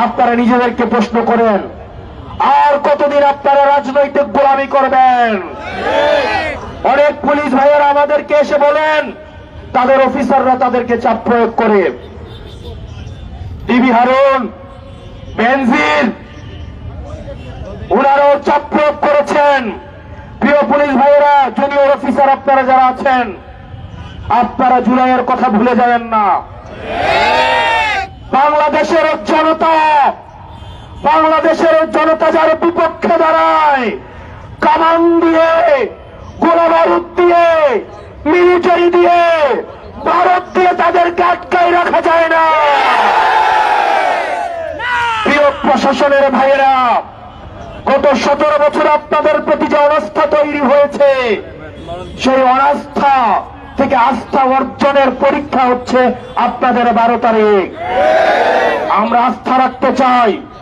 আপনারা নিজেদেরকে প্রশ্ন করেন, আর কতদিন আপনারা রাজনৈতিক গোলামি করবেন? অনেক পুলিশ ভাইয়েরা আমাদেরকে এসে বলেন তাদের অফিসাররা তাদেরকে চাপ প্রয়োগ করে। ডিবি হারুন, বেনজির, ওনারাও চাপ প্রয়োগ করেছেন। প্রিয় পুলিশ ভাইয়েরা, জুনিয়র অফিসার আপনারা যারা আছেন, আপনারা জুলাইয়ের কথা ভুলে যাবেন না। বাংলাদেশের জনতা যার বিপক্ষে দাঁড়ায়, কামান দিয়ে, গোলা বারুদ দিয়ে, মিলিটারি দিয়ে, ভারত দিয়ে তাদেরকে আটকায় রাখা যায় না। প্রিয় প্রশাসনের ভাইয়েরা, গত 17 বছর আপনাদের প্রতি যে অনাস্থা তৈরি হয়েছে, সেই অনাস্থা থেকে আস্থা অর্জনের পরীক্ষা হচ্ছে আপনাদের 12 তারিখ। আমরা আস্থা রাখতে চাই।